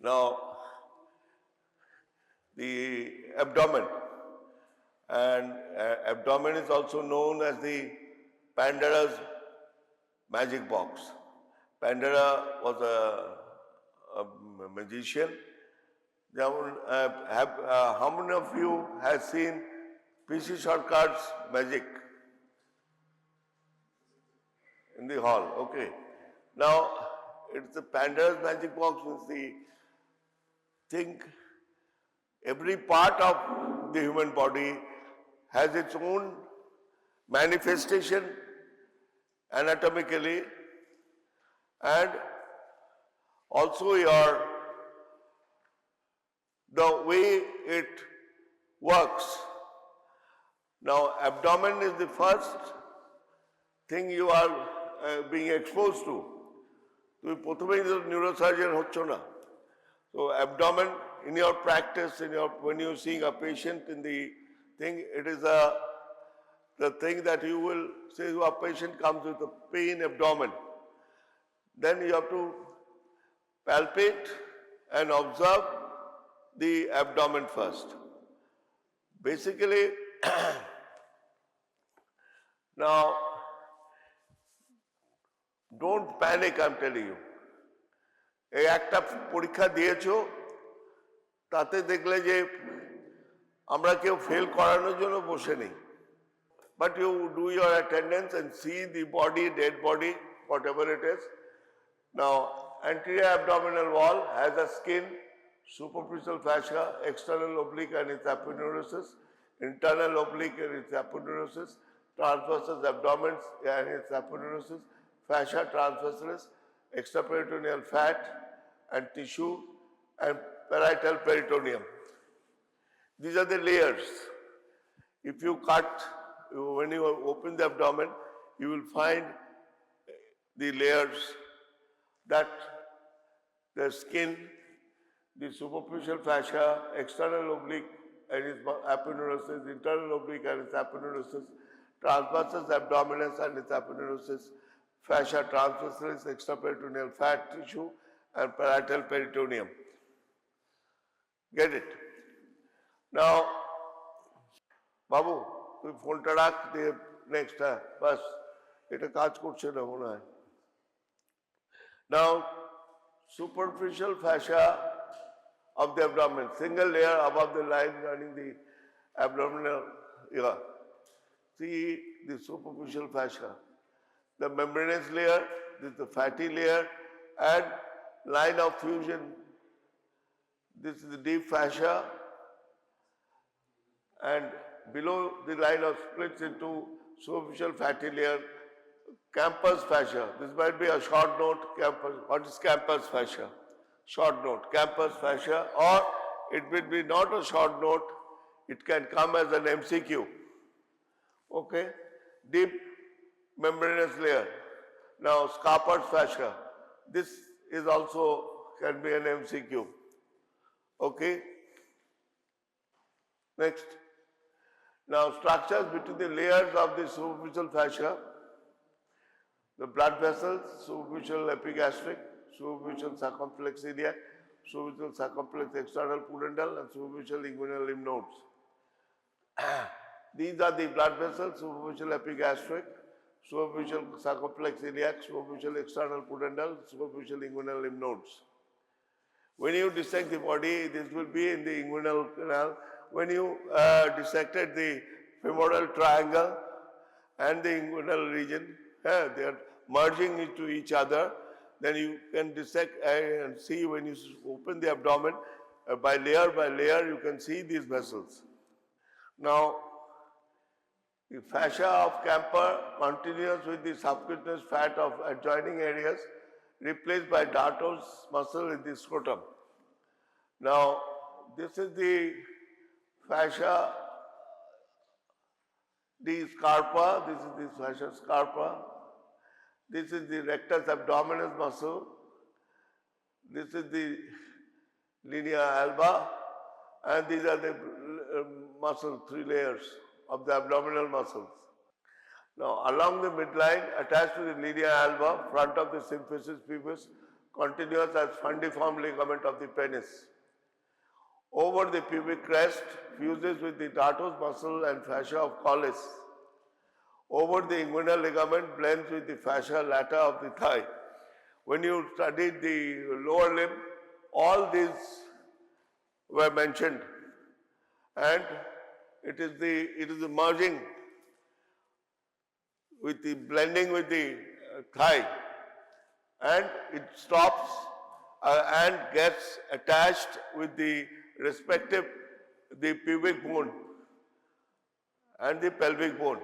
Now, the abdomen, and abdomen is also known as the Pandara's magic box. Pandara was a magician. How many of you have seen PC Shortcut's magic in the hall? Okay. Now, it's the Pandara's magic box means the thing, every part of the human body has its own manifestation anatomically, and also the way it works. Now, abdomen is the first thing you are being exposed to. তুমি প্রথমেই neurosurgeon হচ্ছ না. So abdomen in your practice, when you seeing a patient in the thing, it is the thing that you will say a patient comes with a pain abdomen. Then you have to palpate and observe the abdomen first. Basically, now, don't panic, I'm telling you. এই একটা পরীক্ষা দিয়েছো, তাতে দেখলে যে আমরা কেউ fail করানোর জন্য বসে নেই। But you do your attendance and see the body, dead body, whatever it is. Now, anterior abdominal wall has a skin, superficial fascia, external oblique and its aponeurosis, internal oblique and its aponeurosis, transversus abdominis and its aponeurosis, fascia transversalis, extraperitoneal fat and tissue, and parietal peritoneum. These are the layers. If you cut, when you open the abdomen, you will find the layers, that the skin, the superficial fascia, external oblique and its aponeurosis, internal oblique and its aponeurosis, transversus abdominis and its aponeurosis, fascia transversalis, extraperitoneal fat tissue, and parietal peritoneum. Get it? Now, Babu, তুই ফোনটা রাখ দিয়ে next, হ্যাঁ বাস, এটা কাজ করছে না মনে হয়। Now, superficial fascia of the abdomen, single layer above the line running the abdominal ear. See the superficial fascia. The membranous layer, this is the fatty layer, and line of fusion. This is the deep fascia, and below the line of splits into superficial fatty layer, campus fascia. This might be a short note, campus. What is campus fascia? Short note, campus fascia, or it will be not a short note, it can come as an MCQ. Okay? Deep membranous layer. Now, Scarpa's fascia. This is also can be an MCQ. Okay? Next. Now, structures between the layers of the superficial fascia, the blood vessels, superficial epigastric, superficial circumflex iliac, superficial circumflex external pudendal, and superficial inguinal lymph nodes. These are the blood vessels, superficial epigastric, superficial circumflex iliac, superficial external pudendal, superficial inguinal lymph nodes. When you dissect the body, this will be in the inguinal canal. When you dissected the femoral triangle and the inguinal region, they are merging into each other, then you can dissect and see when you open the abdomen, by layer, you can see these vessels. Now, the fascia of Camper continues with the subcutaneous fat of adjoining areas, replaced by Darto's muscle in the scrotum. Now, this is the fascia, the scarpa, this is the fascia scarpa, this is the rectus abdominis muscle, this is the linea alba, and these are the muscle, 3 layers of the abdominal muscles. Now, along the midline, attached to the linea alba, front of the symphysis pubis, continuous as fundiform ligament of the penis. Over the pubic crest, fuses with the dartos muscle and fascia of collis. Over the inguinal ligament, blends with the fascia lata of the thigh. When you studied the lower limb, all these were mentioned, and it is the merging with the blending with the thigh, and it stops and gets attached with the respective the pubic bone and the pelvic bone.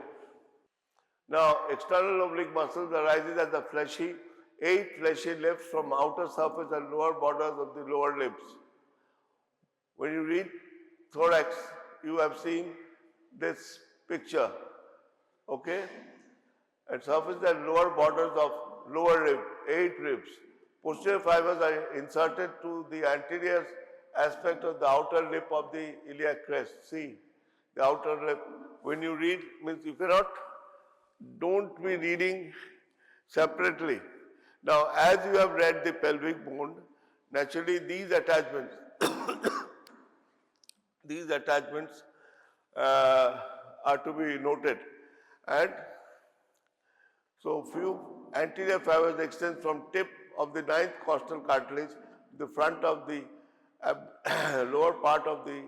Now, external oblique muscles arises as the fleshy, 8 fleshy lifts from outer surface and lower borders of the lower limbs. When you read thorax, you have seen this picture, okay? And surface and lower borders of lower rib, 8 ribs. Posterior fibers are inserted to the anterior aspect of the outer lip of the iliac crest. See, the outer lip. When you read, means you cannot, don't be reading separately. Now, as you have read the pelvic bone, naturally these attachments, these attachments are to be noted. And so few anterior fibers extend from tip of the 9th costal cartilage to the front of the lower part of the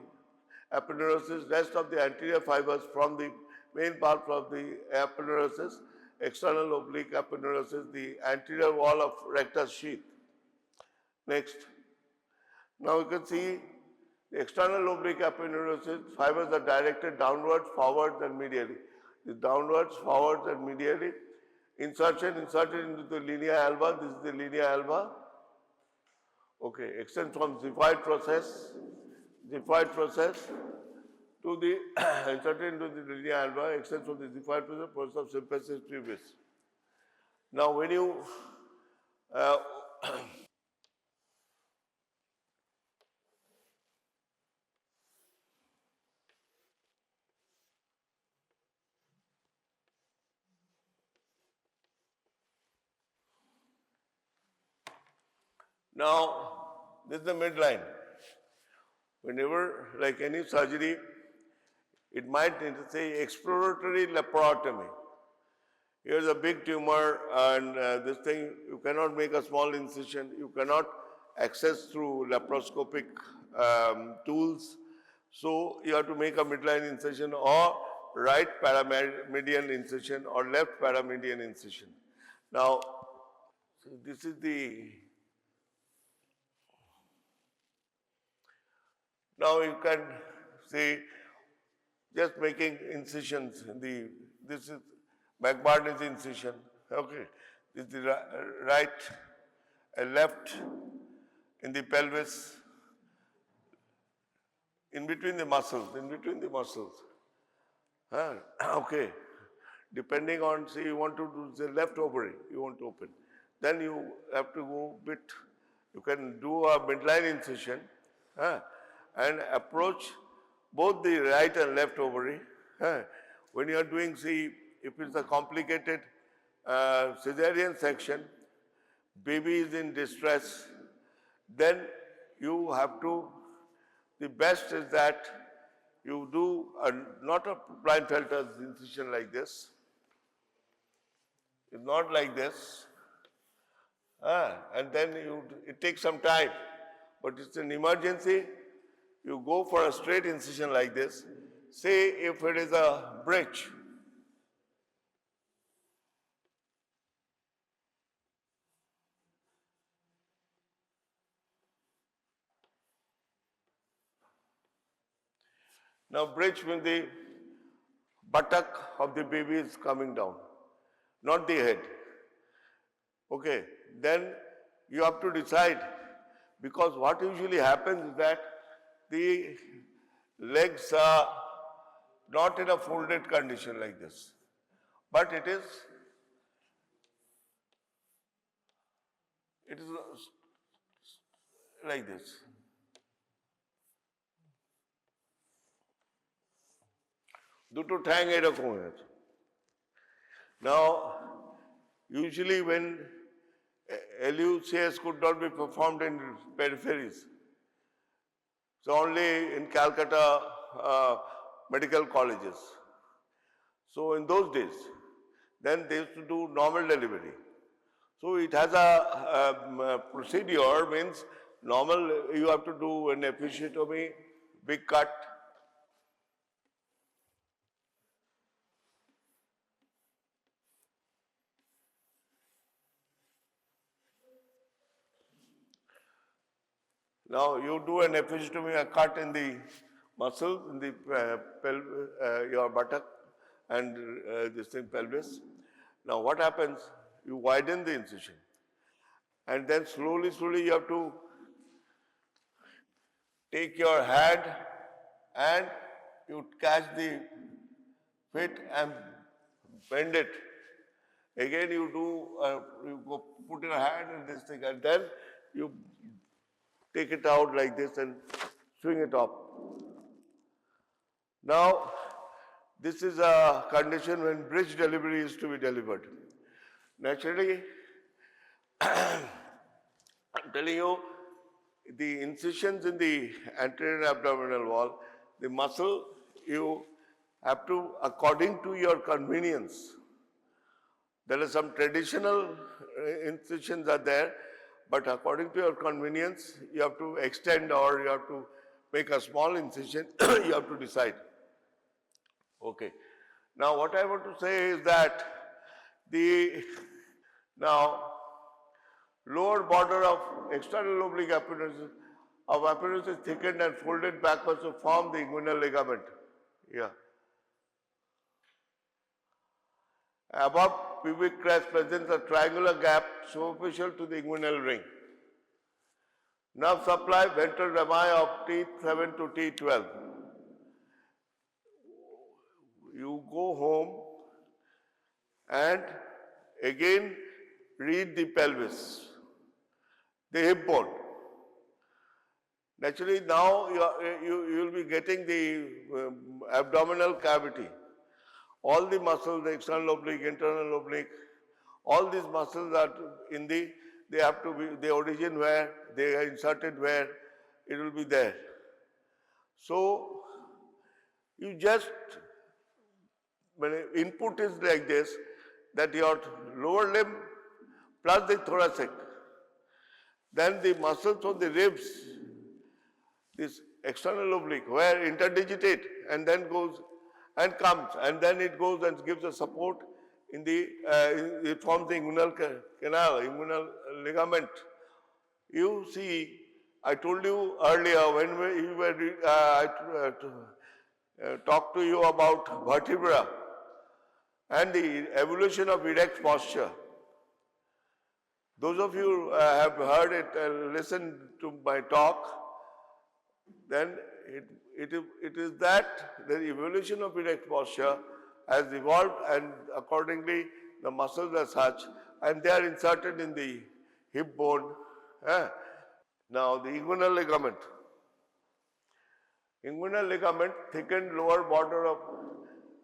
aponeurosis. Rest of the anterior fibers from the main part of the aponeurosis, external oblique aponeurosis, the anterior wall of rectus sheath. Next. Now you can see the external oblique aponeurosis fibers are directed downwards, forwards and medially. The downwards, forwards and medially. Inserted into the linea alba. This is the linea alba. Okay, extends from xiphoid process to the inserted into the linea alba, extends from the xiphoid process of symphysis pubis. Now, when you now, this is the midline. Whenever, like any surgery, it might say exploratory laparotomy. Here's a big tumor, and this thing, you cannot make a small incision, you cannot access through laparoscopic tools. So you have to make a midline incision or right paramedian incision or left paramedian incision. Now, so this is the. Now you can see just making incisions. This is McBarney's incision. Okay, this is the right and left in the pelvis, in between the muscles. Okay, depending on, say you want to do the left ovary, you want to open. Then you have to go bit, you can do a midline incision. And approach both the right and left ovary. When you are doing, see, if it's a complicated cesarean section, baby is in distress, then you have to, the best is that you do not a Klinefelter's incision like this. It's not like this. And then it takes some time, but it's an emergency. You go for a straight incision like this. Say if it is a bridge. Now bridge when the buttock of the baby is coming down, not the head. Okay, then you have to decide, because what usually happens is that the legs are not in a folded condition like this, but it is like this. দুটো ঠ্যাং এরকম হয়ে আছে. Now, usually when LUCS could not be performed in peripheries. So only in Calcutta medical colleges. So in those days, then they used to do normal delivery. So it has a procedure, means normal, you have to do an episiotomy, big cut. Now you do an episiotomy, a cut in the muscle, in the your buttock and this thing pelvis. Now what happens? You widen the incision, and then slowly you have to take your hand and you catch the fit and bend it. Again you do, you go put your hand in this thing and then you take it out like this and swing it up. Now, this is a condition when bridge delivery is to be delivered. Naturally, I'm telling you, the incisions in the anterior abdominal wall, the muscle, you have to, according to your convenience. There are some traditional incisions are there, but according to your convenience, you have to extend or you have to make a small incision, you have to decide. Okay. Now what I want to say is that now lower border of external oblique aponeurosis is thickened and folded backwards to form the inguinal ligament. Yeah. Above pubic crest presents a triangular gap superficial to the inguinal ring. Nerve supply ventral rami of T7 to T12. You go home and again read the pelvis, the hip bone. Naturally now you will be getting the abdominal cavity. All the muscles, the external oblique, internal oblique, all these muscles are in they have to be, the origin where, they are inserted where, it will be there. So, you just, when input is like this, that your lower limb plus the thoracic, then the muscles of the ribs, this external oblique, where interdigitate and then goes and comes, and then it goes and gives a support in the, it forms the inguinal canal, inguinal ligament. You see, I told you earlier when we were, talked to you about vertebra and the evolution of erect posture. Those of you have heard it and listened to my talk, then it is that the evolution of erect posture has evolved and accordingly the muscles are such and they are inserted in the hip bone. Now the inguinal ligament. Inguinal ligament, thickened lower border of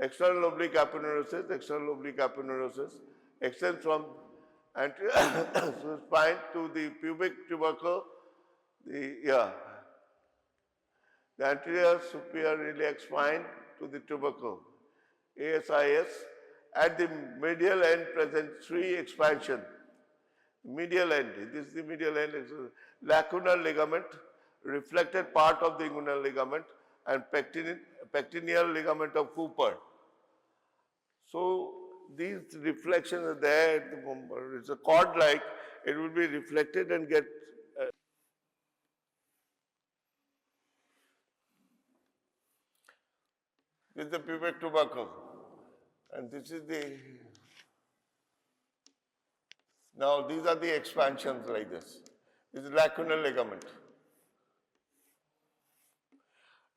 external oblique aponeurosis, extends from anterior spine to the pubic tubercle, the anterior superior iliac spine to the tubercle, ASIS. At the medial end present three expansion. Medial end, this is the medial end, is lacunar ligament, reflected part of the inguinal ligament, and pectineal ligament of Cooper. So these reflections are there, it's a cord-like, it will be reflected and get this is the pubic tubercle, and this is the, now these are the expansions like this. This is lacunar ligament.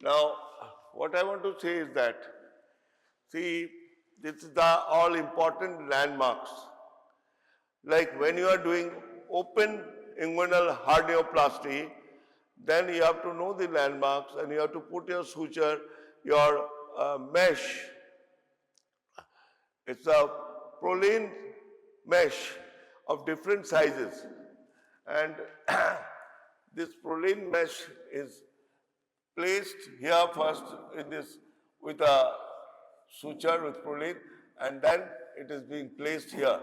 Now, what I want to say is that, see, this is the all important landmarks. Like when you are doing open inguinal hernioplasty, then you have to know the landmarks and you have to put your suture, your mesh. It's a Prolene mesh of different sizes. and this proline mesh is placed here first in this with a suture with proline, and then it is being placed here.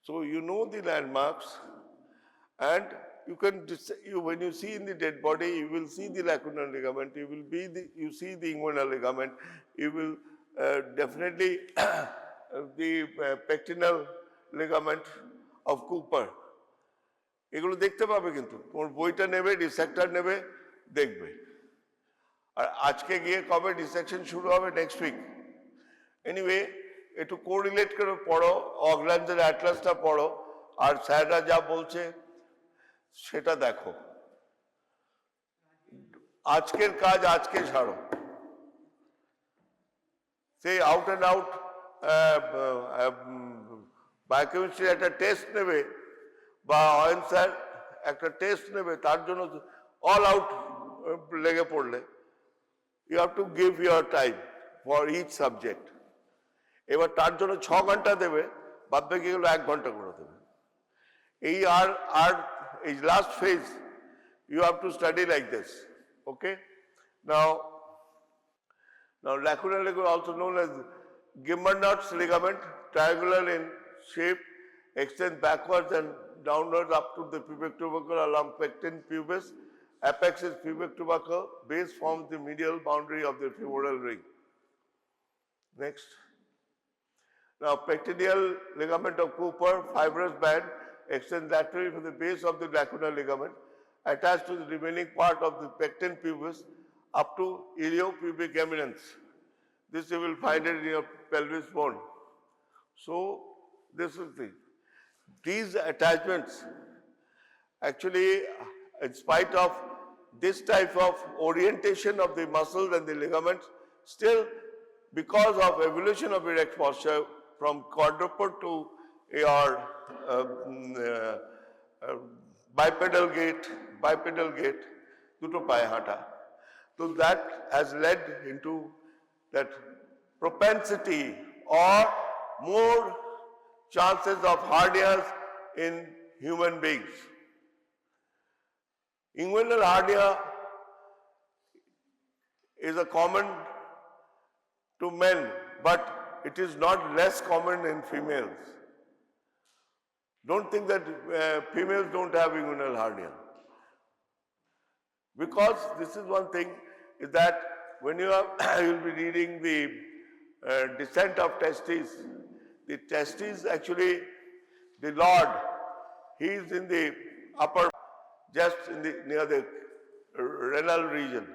So you know the landmarks, and you can when you see in the dead body, you will see the lacunar ligament. You see the inguinal ligament. You will definitely the pectinal ligament of Cooper. এগুলো দেখতে পাবে কিন্তু তোমার বইটা নেবে, ডিসেক্টর নেবে, দেখবে। আর আজকে গিয়ে কবে ডিসেকশন শুরু হবে? Next week. এনিওয়ে একটু কোরিলেট করে পড়ো, অগল্যান্ডের অ্যাটলাসটা পড়ো, আর স্যাররা যা বলছে সেটা দেখো। আজকের কাজ আজকে ছাড়ো। সেই আউট অ্যান্ড আউট বায়োকেমিস্ট্রি একটা টেস্ট নেবে, বা অয়েন স্যার একটা টেস্ট নেবে, তার জন্য অল আউট লেগে পড়লে you have to give your time for each subject. এবার তার জন্য 6 ঘন্টা দেবে, বাদ বাকি গেলো 1 ঘন্টা করে দেবে। এই আর এই last phase you have to study like this. Okay? Now lacunar ligament, also known as Gimbernard's ligament, triangular in shape, extends backwards and downwards up to the pubic tubercle along pecten pubis. Apex is pubic tubercle. Base forms the medial boundary of the femoral ring. Next. Now, pectineal ligament of Cooper, fibrous band, extends laterally from the base of the lacunar ligament, attached to the remaining part of the pecten pubis up to iliopubic eminence. This you will find it in your pelvis bone. So, this is these attachments actually, in spite of this type of orientation of the muscles and the ligaments, still because of evolution of erect posture from quadruped to your bipedal gait, duto paye hata. So that has led into that propensity or more chances of hernias in human beings. Inguinal hernia is a common to men, but it is not less common in females. Don't think that females don't have inguinal hernia. Because this is one thing, is that when you'll be reading the descent of testes, the testes actually, the Lord, he is in the upper, just in the near the renal region.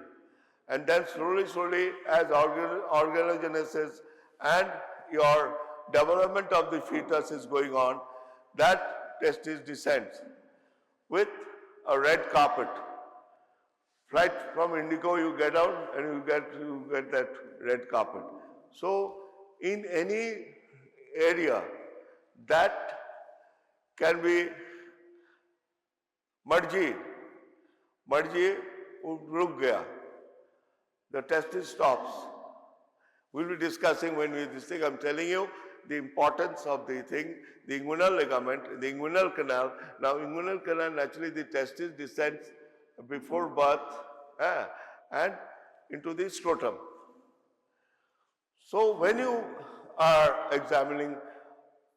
And then slowly as organogenesis and your development of the fetus is going on, that testis descends with a red carpet. Right from indigo you get out and you get that red carpet. So in any area that can be marji ruk gaya, the testis stops. We'll be discussing when we this thing. I'm telling you the importance of the thing, the inguinal ligament, the inguinal canal. Now, inguinal canal, naturally the testis descends before birth and into the scrotum. So, when you are examining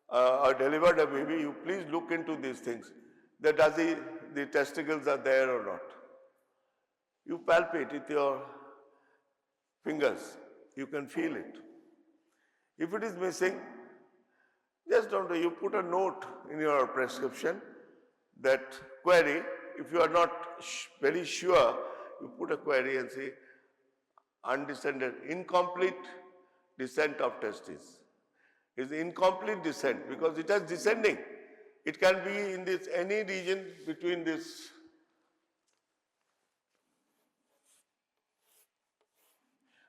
or delivered a baby, you please look into these things. That does the testicles are there or not. You palpate with your fingers. You can feel it. If it is missing, just don't do. You put a note in your prescription that query. If you are not very sure, you put a query and say undescended, incomplete descent of testes. Is incomplete descent because it is descending. It can be in this any region between this.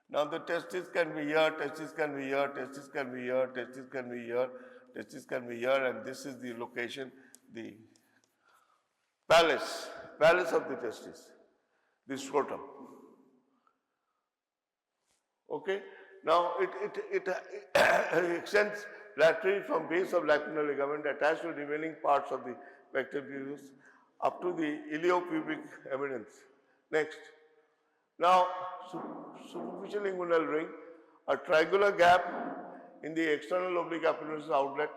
Now the testis can be here, testis can be here, testis can be here, testis can be here, testis can be here, and this is the location, the palace of the testis, the scrotum. Okay? Now it extends laterally from base of lacunar ligament attached to remaining parts of the pectoral pubis up to the iliopubic eminence. Next. Now, superficial inguinal ring, a triangular gap in the external oblique appendicis outlet,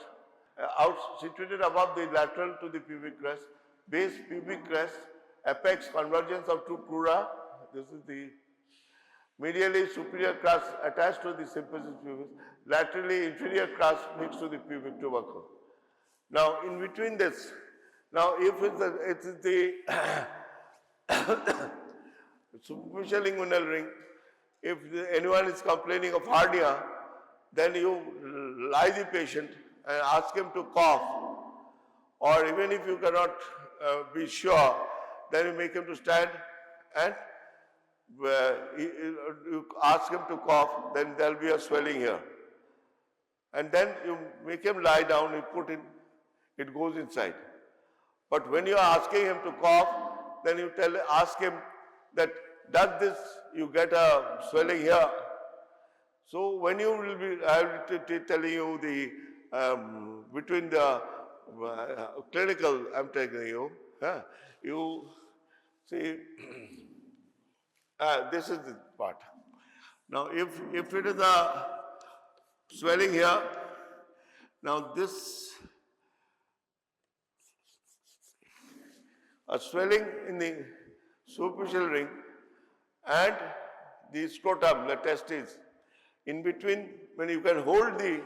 situated above the lateral to the pubic crest, base pubic crest, apex convergence of two crura. This is the medially superior crust attached to the symphysis pubis, laterally inferior crust next to the pubic tubercle. Now, in between this, now if it is the superficial inguinal ring, if anyone is complaining of hernia, then you lie the patient and ask him to cough, or even if you cannot be sure, then you make him to stand and you ask him to cough, then there will be a swelling here. And then you make him lie down, you put in, it goes inside. But when you are asking him to cough, then you ask him that, does this, you get a swelling here? So when you will be, I will be telling you the, between the clinical, I'm telling you, you see, this is the part. Now if it is a swelling here, now this, a swelling in the superficial ring and the scrotum, the testes, in between, when you can hold the,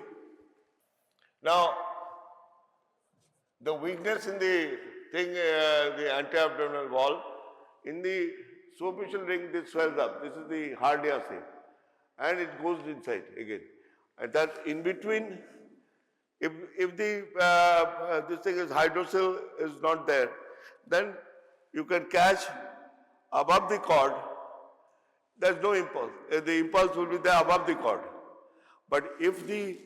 now the weakness in the thing, the anti-abdominal wall, in the superficial ring this swells up, this is the hernia say, and it goes inside again. And that in between, if the this thing is hydrocele is not there, then you can catch above the cord, there's no impulse. The impulse will be there above the cord. But if the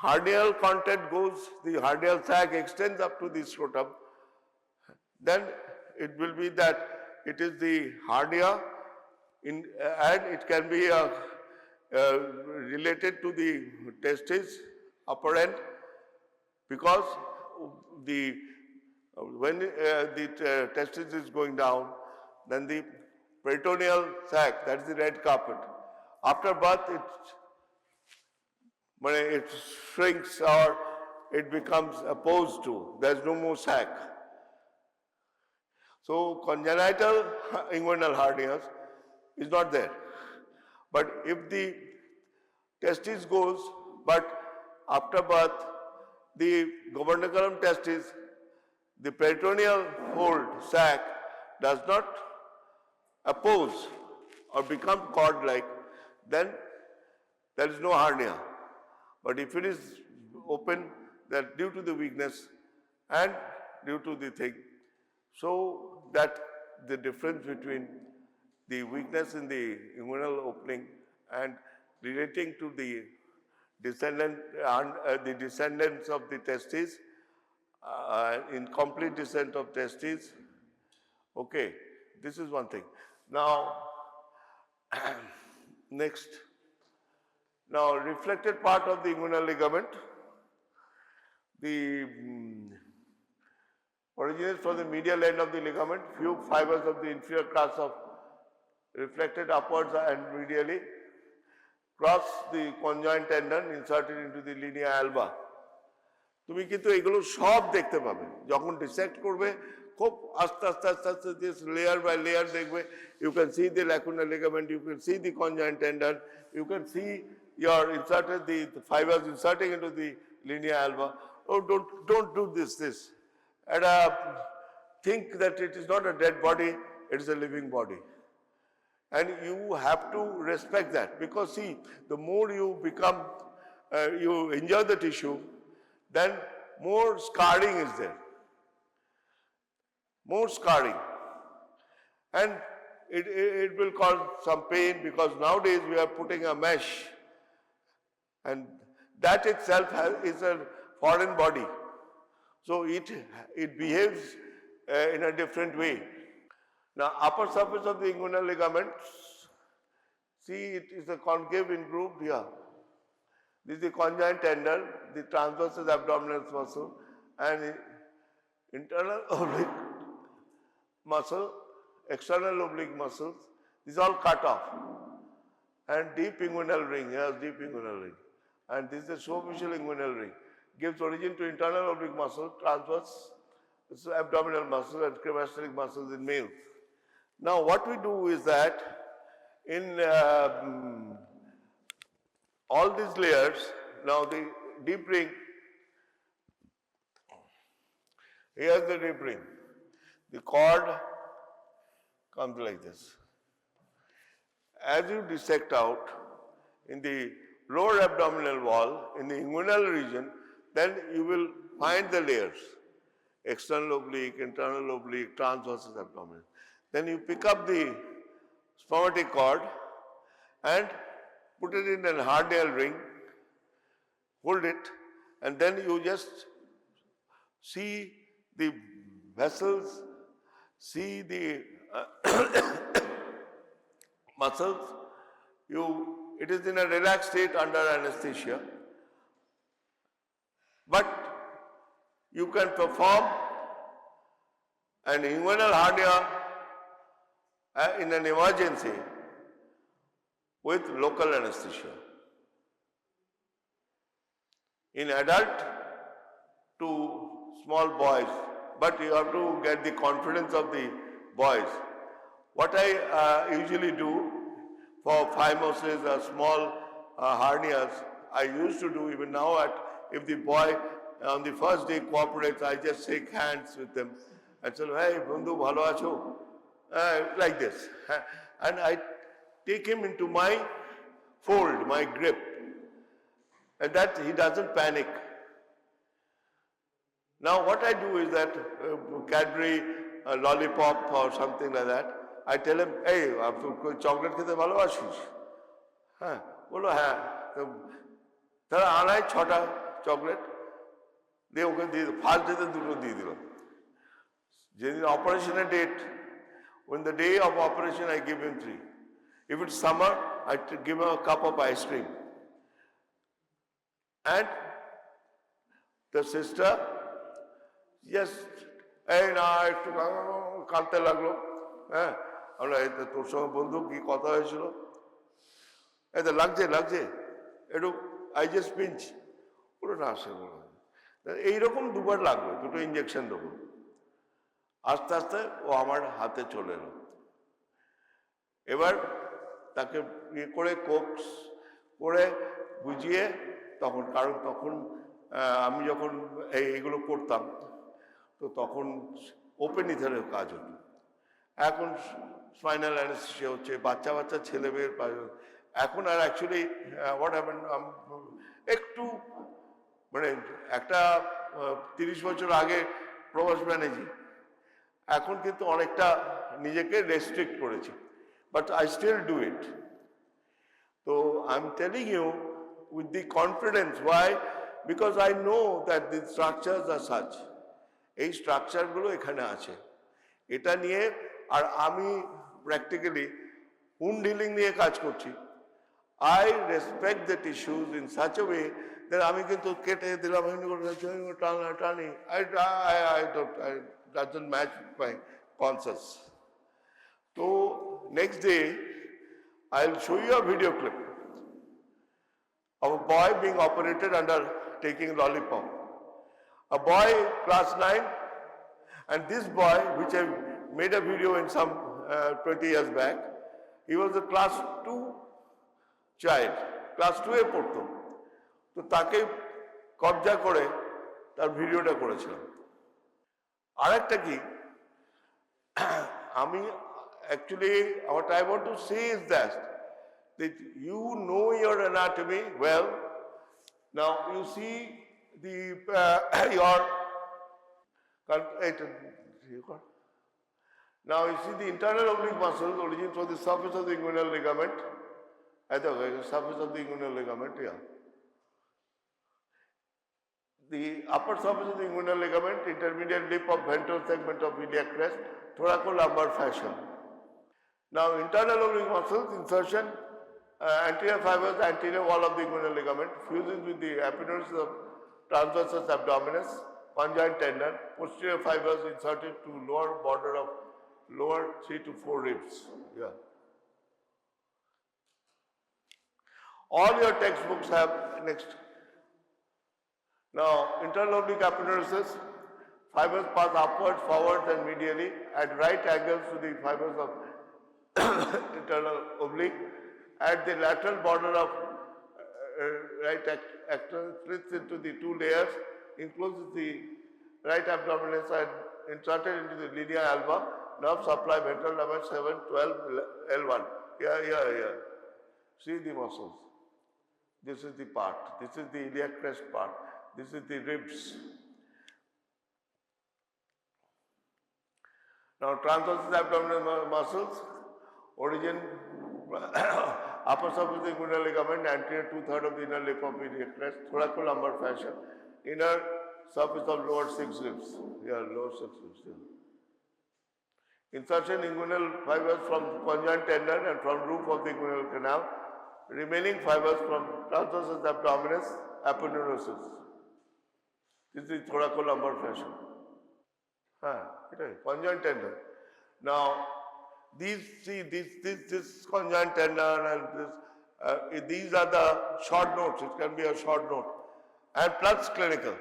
hernial content goes, the hernial sac extends up to the scrotum, then it will be that it is the hernia and it can be related to the testis, upper end, because when the testis is going down, then the peritoneal sac, that is the red carpet. After birth, it shrinks or it becomes opposed to, there is no more sac. So congenital inguinal hernias is not there. But if the testis goes, but after birth, the gubernaculum testis, the peritoneal fold sac does not oppose or become cord-like, then there is no hernia. But if it is open, that due to the weakness and due to the thing, so that the difference between the weakness in the inguinal opening and relating to the descendants of the testes, incomplete descent of testes. Okay, this is one thing. Now, next. Now, reflected part of the inguinal ligament, the originates from the medial end of the ligament, few fibers of the inferior crust of reflected upwards and medially, cross the conjoint tendon, inserted into the linea alba. তুমি কিন্তু এগুলো সব দেখতে পাবে যখন dissect করবে খুব আস্তে আস্তে আস্তে আস্তে দিস লেয়ার বাই লেয়ার দেখবে you can see the lacunar ligament you can see the conjoint tendon you can see your inserted the fibers inserting into the linea alba. Oh, don't do this and think that it is not a dead body, it is a living body. And you have to respect that, because see, the more you become you enjoy the tissue, then more scarring is there. More scarring. And it will cause some pain, because nowadays we are putting a mesh, and that itself is a foreign body. So it behaves in a different way. Now, upper surface of the inguinal ligament, see, it is a concave in groove here. This is the conjoint tendon, the transversus abdominal muscle, and the internal oblique muscle, external oblique muscles. These all cut off. And deep inguinal ring, yes, deep inguinal ring. And this is the superficial inguinal ring. Gives origin to internal oblique muscle, transverse abdominal muscle, and cremasteric muscles in males. Now, what we do is that in all these layers, now the deep ring, here's the deep ring. The cord comes like this. As you dissect out in the lower abdominal wall, in the inguinal region, then you will find the layers. External oblique, internal oblique, transversus abdominal. Then you pick up the spermatic cord and put it in a hard nail ring, hold it, and then you just see the vessels, see the muscles. It is in a relaxed state under anesthesia, but you can perform an inguinal hernia in an emergency with local anesthesia. In adult to small boys, but you have to get the confidence of the boys. What I usually do for phimosis or small hernias, I used to do even now if the boy on the first day cooperates, I just shake hands with them and say, hey, Bundu, bhalo acho? Like this. And I take him into my fold, my grip, and that he doesn't panic. Now what I do is that Cadbury, lollipop or something like that, I tell him, hey, chocolate খেতে ভালোবাসিস? হ্যাঁ, বলো হ্যাঁ, তারা আনায় 6টা chocolate দিয়ে ওকে দিয়ে first ডেতে 2টো দিয়ে দিলাম। যেদিন অপারেশনের date, when the day of operation I give him 3. If it's summer, I give him a cup of ice cream. And the sister just, এই না একটু কাঁদতে লাগলো, হ্যাঁ, আমরা তোর সঙ্গে বন্ধু কি কথা হয়েছিল, এই তো লাগছে একটু আই জাস্ট পিঞ্চ, ওটা না আসে, এইরকম 2বার লাগবে, 2টো ইঞ্জেকশন দেবো। আস্তে আস্তে ও আমার হাতে চলে এলো। এবার তাকে ইয়ে করে কোক্স করে বুঝিয়ে তখন, কারণ তখন আমি যখন এইগুলো করতাম তো তখন ওপেন ইথারের কাজ হতো। এখন স্পাইনাল অ্যানেস্থেসিয়া হচ্ছে, বাচ্চা ছেলেমেয়ের এখন আর অ্যাকচুয়ালি হোয়াট হ্যাপেন, একটু মানে একটা 30 বছর আগে প্রবাস ম্যানেজি, এখন কিন্তু অনেকটা নিজেকে রেস্ট্রিক্ট করেছি, but I still do it. তো I am telling you with the confidence, why? Because I know that the structures are such, এই স্ট্রাকচারগুলো এখানে আছে, এটা নিয়ে। আর আমি প্র্যাকটিক্যালি wound healing নিয়ে কাজ করছি। I respect the tissues in such a way that আমি কিন্তু কেটে দিলাম, টানি, doesn't match my conscious. So next day I'll show you a video clip of a boy being operated under taking lollipop. A boy class 9, and this boy, which I made a video in some 20 years back, he was a class 2 child, class 2 এ পড়তো। তো তাকে কবজা করে তার ভিডিওটা করেছিলাম। আরেকটা কি, আমি actually what I want to say is that you know your anatomy well. Now you see the now you see the internal oblique muscles origin from the surface of the inguinal ligament. Surface of the inguinal ligament, yeah. The upper surface of the inguinal ligament, intermediate lip of ventral segment of iliac crest, thoracolumbar fascia. Now internal oblique muscles, insertion, Anterior fibers, anterior wall of the inguinal ligament, fuses with the abdominis of transversus abdominis, conjoint tendon, posterior fibers inserted to lower border of lower 3 to 4 ribs. Yeah. All your textbooks have next. Now, internal oblique aponeurosis, fibers pass upwards, forwards and medially at right angles to the fibers of internal oblique. At the lateral border of right actor splits into the two layers, encloses the right abdominis and inserted into the linea alba, nerve supply ventral lamina 7, 12, L1. Here. See the muscles. This is the part. This is the iliac crest part. This is the ribs. Now, transversus abdominal muscles, origin upper surface of the inguinal ligament, anterior 2/3 of the inner lip of iliac crest, thoracolumbar fascia, inner surface of lower 6 ribs. Yeah, lower 6 ribs. Yeah. Insertion inguinal fibers from conjoint tendon and from roof of the inguinal canal. Remaining fibers from transversus abdominis, aponeurosis. This is thoracolumbar fascia. Conjoint tendon. Now, this conjoint tendon and this, these are the short notes. It can be a short note, and plus clinical.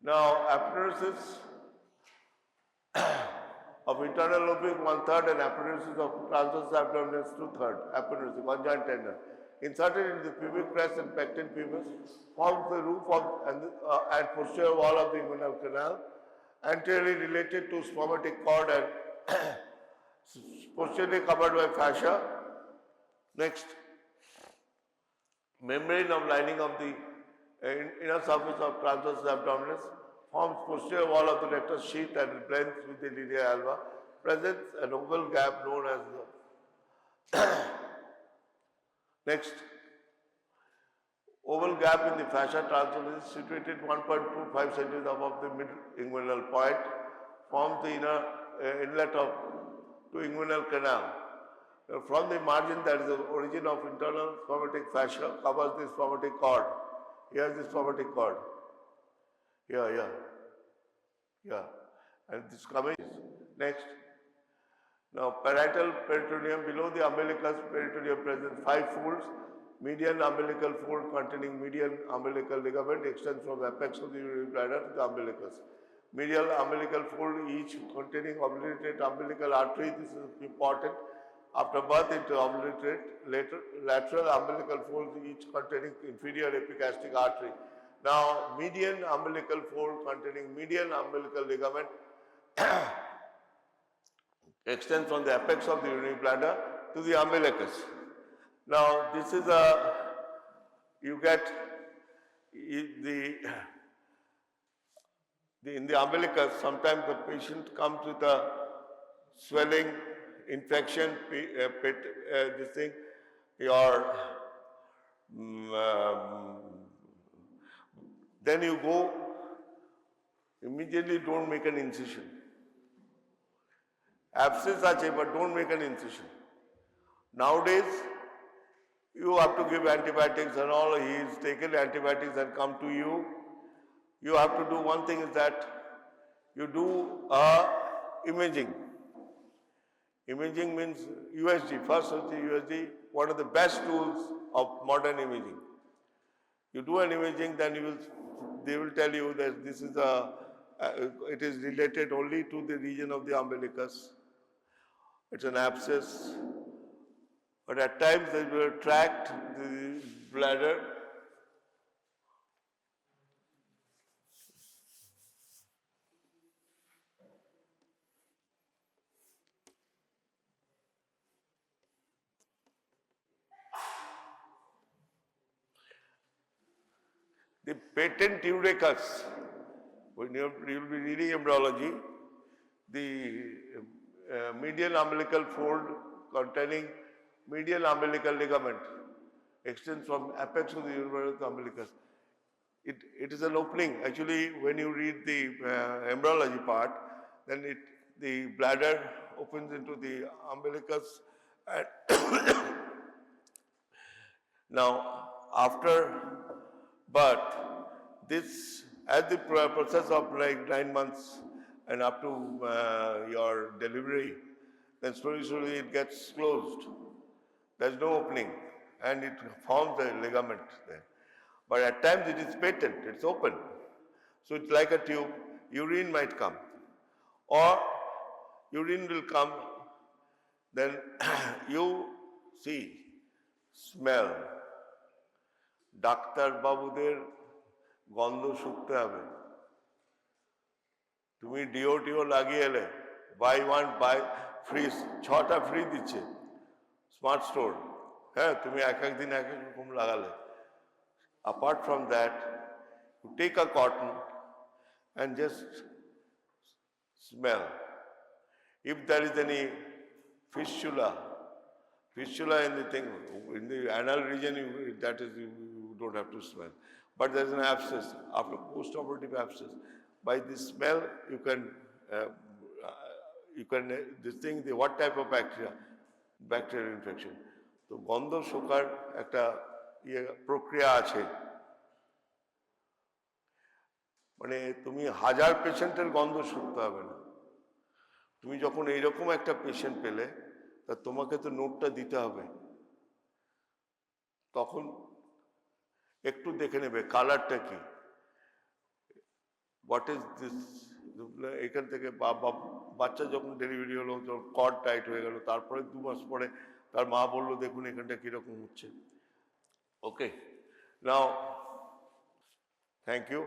Now, aponeurosis of internal oblique 1/3 and aponeurosis of transversus abdominis 2/3. Aponeurosis, conjoint tendon. Inserted into the pubic crest and pecten pubis, forms the roof of and posterior wall of the inguinal canal, anteriorly related to spermatic cord and posteriorly covered by fascia. Next, membrane of lining of the inner surface of transversus abdominis, forms posterior wall of the rectus sheath and blends with the linea alba, presents an oval gap known as the next, oval gap in the fascia transversus situated 1.25 cm above the mid inguinal point, forms the inner inlet to inguinal canal. From the margin, that is the origin of internal spermatic fascia, covers the spermatic cord. Here is the spermatic cord. Here. And this coming next. Now, parietal peritoneum, below the umbilicus peritoneum presents 5 folds. Median umbilical fold containing median umbilical ligament extends from the apex of the urinary bladder to the umbilicus. Medial umbilical fold each containing obliterate umbilical artery. This is important. After birth into obliterate lateral umbilical folds each containing inferior epigastric artery. Now, median umbilical fold containing median umbilical ligament extends from the apex of the urinary bladder to the umbilicus. Now, this is you get in the umbilicus, sometimes the patient comes with a swelling, infection, this thing, then you go, immediately don't make an incision. Abscess ache, but don't make an incision. Nowadays, you have to give antibiotics and all. He is taken antibiotics and come to you. You have to do one thing, is that you do imaging. Imaging means USG. First is the USG, one of the best tools of modern imaging. You do an imaging, then they will tell you that this is it is related only to the region of the umbilicus. It's an abscess. But at times they will tract the bladder. The patent urachus, when you will be reading embryology, the medial umbilical fold containing medial umbilical ligament extends from apex of the urinary umbilicus. It is an opening. Actually, when you read the embryology part, then the bladder opens into the umbilicus, and Now, after birth, this, as the process of like 9 months and up to your delivery, then slowly it gets closed. There's no opening and it forms a ligament there. But at times it is patent, it's open. So it's like a tube, urine might come. Or urine will come, then you see, smell. Doctor বাবুদের গন্ধ শুকতে হবে। তুমি deo লাগিয়ে এলে, buy one buy free, 6টা free দিচ্ছে smart store. হ্যাঁ, তুমি এক দিন এক রকম লাগালে। Apart from that, you take a cotton and just smell. If there is any fistula in the thing, in the anal region, that is, you don't have to smell. But there is an abscess, after post-operative abscess. By the smell, you can this thing, what type of bacteria? Bacterial infection. So, গন্ধ শোকার একটা প্রক্রিয়া আছে। মানে তুমি 1000 পেশেন্টের গন্ধ শুকতে হবে না। তুমি যখন এইরকম একটা পেশেন্ট পেলে, তা তোমাকে তো নোটটা দিতে হবে। তখন একটু দেখে নেবে কালারটা কি, হোয়াট ইজ দিস। এখান থেকে বাচ্চা যখন ডেলিভারি হলো, কর্ড টাইট হয়ে গেল, তারপরে 2 মাস পরে তার মা বললো দেখুন এখানটা কিরকম হচ্ছে। ওকে, নাও থ্যাংক ইউ।